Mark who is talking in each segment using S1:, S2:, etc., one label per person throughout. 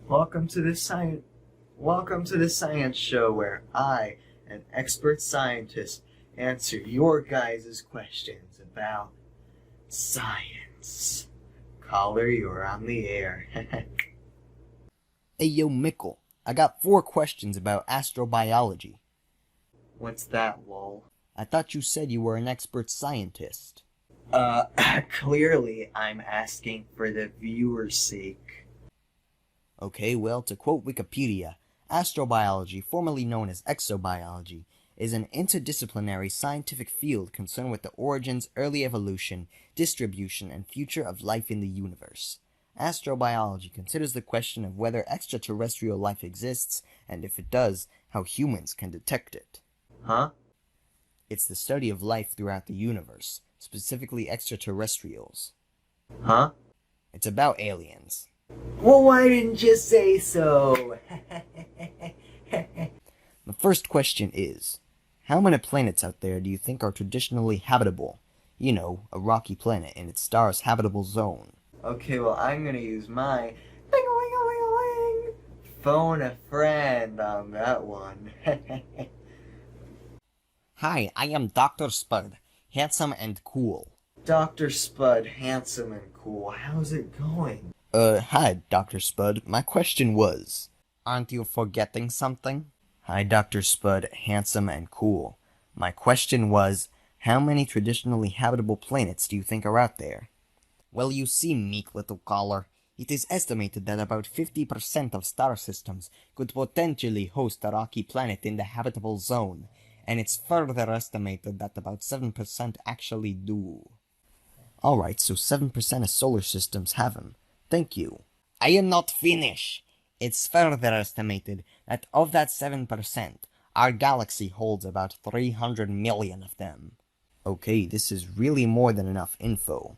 S1: Welcome to this science. Welcome to the science show where I, an expert scientist, answer your guys' questions about science. Caller, you're on the air.
S2: Hey yo, Mickle, I got 4 questions about astrobiology.
S1: What's that, lol?
S2: I thought you said you were an expert scientist.
S1: Clearly I'm asking for the viewer's sake.
S2: Okay, well, to quote Wikipedia, astrobiology, formerly known as exobiology, is an interdisciplinary scientific field concerned with the origins, early evolution, distribution, and future of life in the universe. Astrobiology considers the question of whether extraterrestrial life exists, and if it does, how humans can detect it.
S1: Huh?
S2: It's the study of life throughout the universe, specifically extraterrestrials.
S1: Huh?
S2: It's about aliens.
S1: Well, why didn't you say so?
S2: The first question is, how many planets out there do you think are traditionally habitable? You know, a rocky planet in its star's habitable zone.
S1: Okay, well, I'm gonna use my ding-a-ling-a-ling-a-ling phone a friend on that one.
S2: Hi, I am Dr. Spud, handsome and cool.
S1: Dr. Spud, handsome and cool. How's it going?
S2: Hi, Dr. Spud. My question was, aren't you forgetting something? Hi, Dr. Spud, handsome and cool. My question was, how many traditionally habitable planets do you think are out there? Well, you see, meek little caller, it is estimated that about 50% of star systems could potentially host a rocky planet in the habitable zone, and it's further estimated that about 7% actually do. Alright, so 7% of solar systems have them. Thank you. I am not finished. It's further estimated that of that 7%, our galaxy holds about 300 million of them. Okay, this is really more than enough info.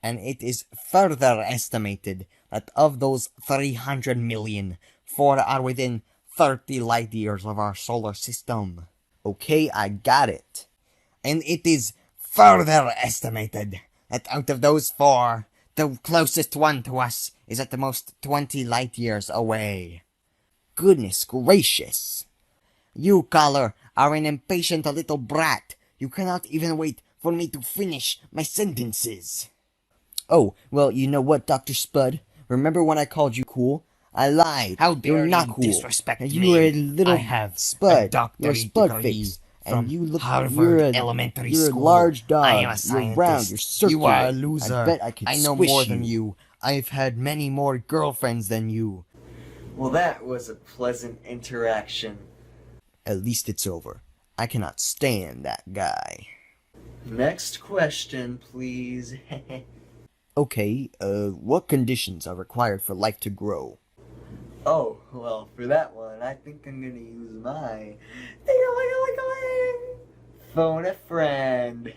S2: And it is further estimated that of those 300 million, 4 are within 30 light years of our solar system. Okay, I got it. And it is further estimated that out of those 4, the closest one to us is at the most 20 light years away. Goodness gracious. You, caller, are an impatient little brat. You cannot even wait for me to finish my sentences. Oh, well, you know what, Dr. Spud? Remember when I called you cool? I lied.
S3: How dare
S2: You're not
S3: you
S2: cool.
S3: disrespect
S2: You
S3: me?
S2: are a little
S3: I have a
S2: spud. You're a
S3: doctorate
S2: spud
S3: degree
S2: face.
S3: from
S2: And you look,
S3: Harvard Elementary
S2: you're
S3: School.
S2: a large dog.
S3: I am a
S2: You're
S3: scientist.
S2: round. You're circular.
S3: You are a loser.
S2: I bet I could
S3: I know
S2: squish
S3: more than you.
S2: I've had many more girlfriends than you.
S1: Well, that was a pleasant interaction.
S2: At least it's over. I cannot stand that guy.
S1: Next question, please.
S2: Okay, what conditions are required for life to grow?
S1: Oh, well, for that one, I think I'm gonna use my ding-a-ling-a-ling-a-ling phone a friend.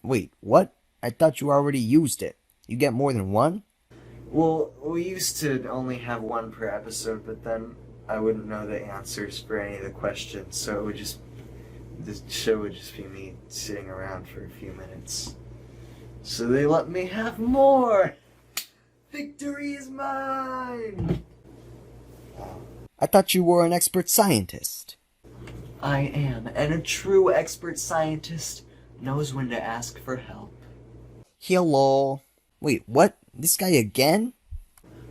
S2: Wait, what? I thought you already used it. You get more than one?
S1: Well, we used to only have one per episode, but then I wouldn't know the answers for any of the questions, so it would just, the show would just be me sitting around for a few minutes. So they let me have more! Victory is mine!
S2: I thought you were an expert scientist.
S1: I am, and a true expert scientist knows when to ask for help.
S2: Hello. Wait, what? This guy again?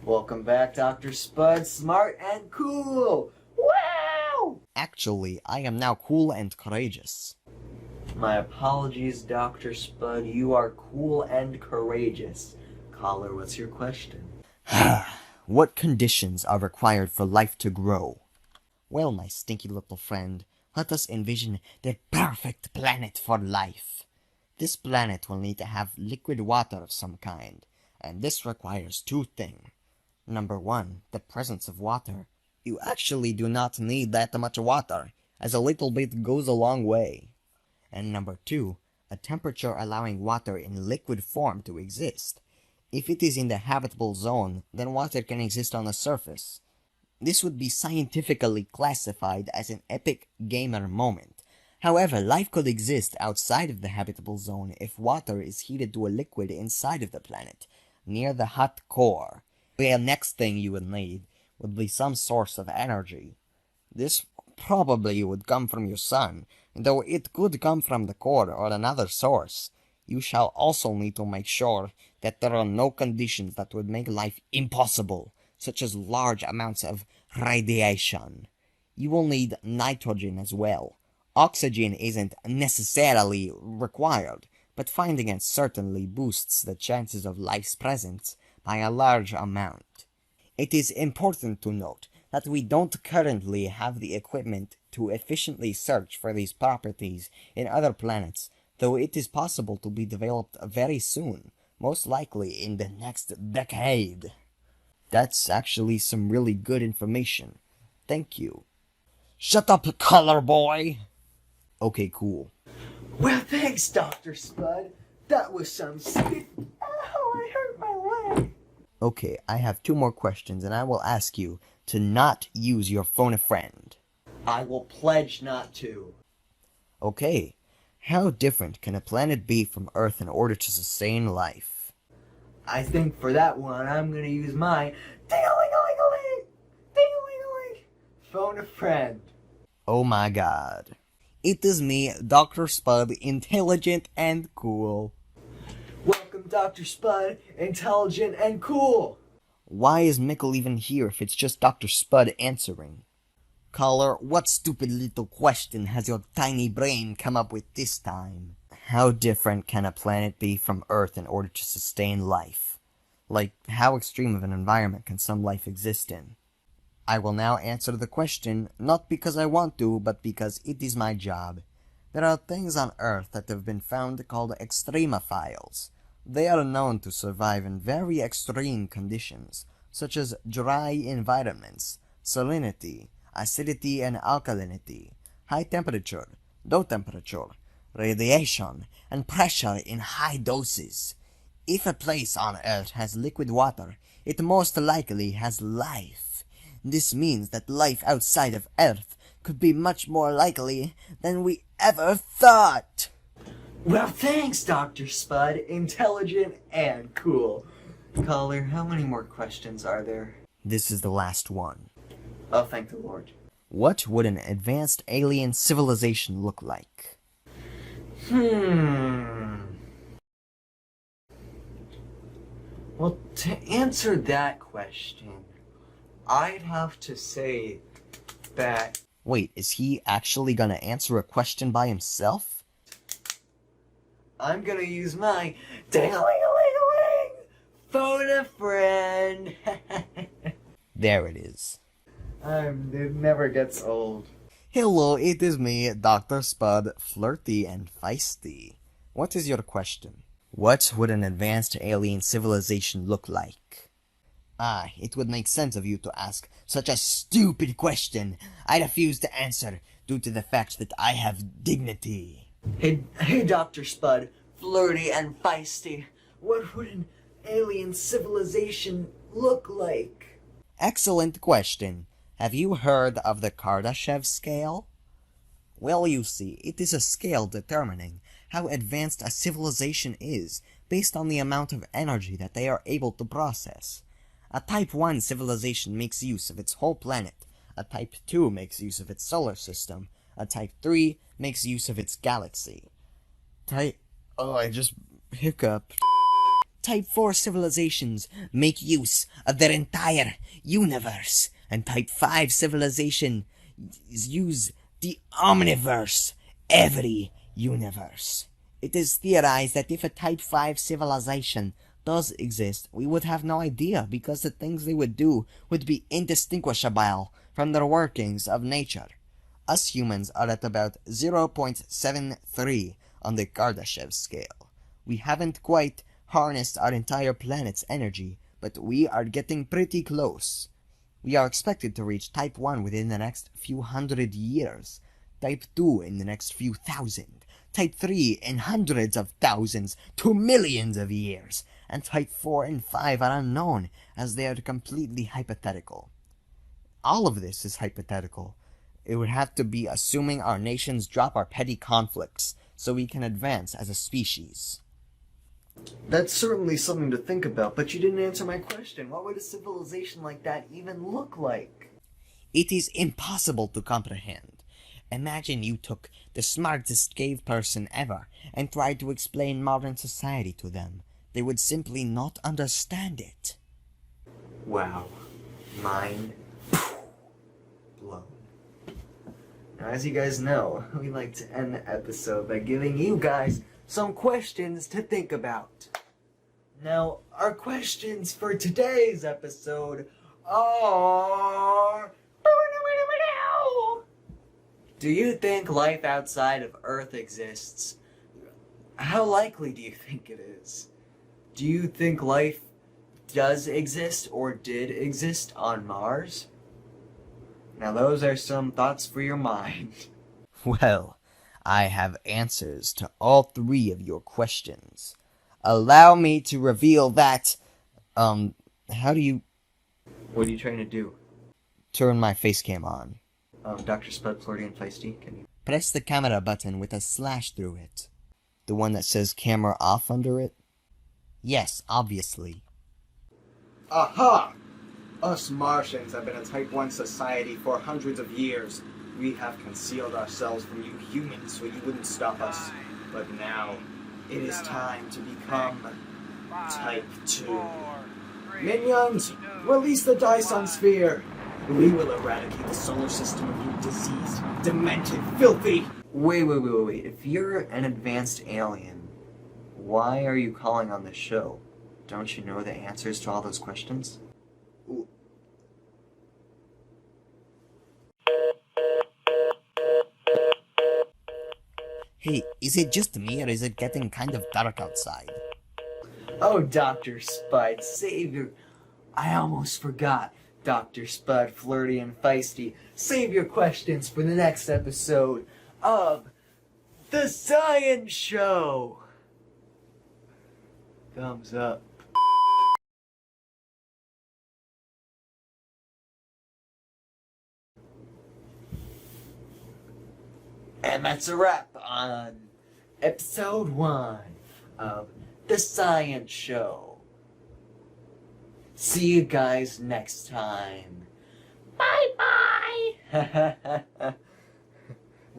S1: Welcome back, Dr. Spud, smart and cool! Wow!
S2: Actually, I am now cool and courageous.
S1: My apologies, Dr. Spud. You are cool and courageous. Caller, what's your question?
S2: What conditions are required for life to grow? Well, my stinky little friend, let us envision the perfect planet for life. This planet will need to have liquid water of some kind, and this requires 2 things. Number 1, the presence of water. You actually do not need that much water, as a little bit goes a long way. And number 2, a temperature allowing water in liquid form to exist. If it is in the habitable zone, then water can exist on the surface. This would be scientifically classified as an epic gamer moment. However, life could exist outside of the habitable zone if water is heated to a liquid inside of the planet, near the hot core. Well, next thing you would need would be some source of energy. This probably would come from your sun, though it could come from the core or another source. You shall also need to make sure that there are no conditions that would make life impossible, such as large amounts of radiation. You will need nitrogen as well. Oxygen isn't necessarily required, but finding it certainly boosts the chances of life's presence by a large amount. It is important to note that we don't currently have the equipment to efficiently search for these properties in other planets, though it is possible to be developed very soon, most likely in the next decade. That's actually some really good information. Thank you. Shut up, color boy! Okay, cool.
S1: Well, thanks, Dr. Spud. That was some stiff. Ow, I hurt my leg.
S2: Okay, I have 2 more questions, and I will ask you to not use your phone a friend.
S1: I will pledge not to.
S2: Okay, how different can a planet be from Earth in order to sustain life?
S1: I think for that one, I'm gonna use my ding-a-ling-a-ling-a-ling, ding-a-ling-a-ling phone a friend.
S2: Oh my god. It is me, Dr. Spud, intelligent and cool.
S1: Welcome, Dr. Spud, intelligent and cool.
S2: Why is Mickle even here if it's just Dr. Spud answering? Caller, what stupid little question has your tiny brain come up with this time? How different can a planet be from Earth in order to sustain life? Like, how extreme of an environment can some life exist in? I will now answer the question, not because I want to, but because it is my job. There are things on Earth that have been found called extremophiles. They are known to survive in very extreme conditions, such as dry environments, salinity, acidity and alkalinity, high temperature, low temperature, radiation, and pressure in high doses. If a place on Earth has liquid water, it most likely has life. This means that life outside of Earth could be much more likely than we ever thought.
S1: Well, thanks, Dr. Spud, intelligent and cool. Caller, how many more questions are there?
S2: This is the last one.
S1: Oh, thank the Lord.
S2: What would an advanced alien civilization look like?
S1: Well, to answer that question, I'd have to say that
S2: Wait, is he actually gonna answer a question by himself?
S1: I'm gonna use my ding-a-ling-a-ling-a-ling phone a friend.
S2: There it is.
S1: It never gets old.
S2: Hello, it is me, Dr. Spud, flirty and feisty. What is your question? What would an advanced alien civilization look like? Ah, it would make sense of you to ask such a stupid question. I refuse to answer due to the fact that I have dignity.
S1: Hey, Dr. Spud, flirty and feisty. What would an alien civilization look like?
S2: Excellent question. Have you heard of the Kardashev scale? Well, you see, it is a scale determining how advanced a civilization is based on the amount of energy that they are able to process. A Type 1 civilization makes use of its whole planet. A Type 2 makes use of its solar system. A Type 3 makes use of its galaxy. I just hiccuped. Type 4 civilizations make use of their entire universe. And Type 5 civilization use the omniverse, every universe. It is theorized that if a Type 5 civilization does exist, we would have no idea because the things they would do would be indistinguishable from the workings of nature. Us humans are at about 0.73 on the Kardashev scale. We haven't quite harnessed our entire planet's energy, but we are getting pretty close. We are expected to reach Type 1 within the next few hundred years, Type 2 in the next few thousand, Type 3 in hundreds of thousands to millions of years, and Type 4 and 5 are unknown as they are completely hypothetical. All of this is hypothetical. It would have to be assuming our nations drop our petty conflicts so we can advance as a species.
S1: That's certainly something to think about, but you didn't answer my question. What would a civilization like that even look like?
S2: It is impossible to comprehend. Imagine you took the smartest cave person ever and tried to explain modern society to them. They would simply not understand it.
S1: Wow. Mind blown. Now, as you guys know, we like to end the episode by giving you guys some questions to think about. Now, our questions for today's episode are... Do you think life outside of Earth exists? How likely do you think it is? Do you think life does exist or did exist on Mars? Now those are some thoughts for your mind.
S2: Well, I have answers to all 3 of your questions. Allow me to reveal that, how do you
S1: What are you trying to do?
S2: turn my face cam on?
S1: Dr. Spud, Flirty and Feisty, can you...
S2: Press the camera button with a slash through it. The one that says camera off under it? Yes, obviously.
S4: Aha! Us Martians have been a Type 1 society for hundreds of years. We have concealed ourselves from you humans so you wouldn't stop us. But now, it is time to become Type 2. Minions, release the Dyson Sphere! We will eradicate the solar system of you diseased, demented, filthy!
S1: Wait. If you're an advanced alien, why are you calling on this show? Don't you know the answers to all those questions?
S2: Hey, is it just me or is it getting kind of dark outside?
S1: Oh, Dr. Spud, save your... I almost forgot. Dr. Spud, Flirty and Feisty, save your questions for the next episode of The Science Show! Thumbs up. And that's a wrap on episode 1 of The Science Show. See you guys next time. Bye-bye!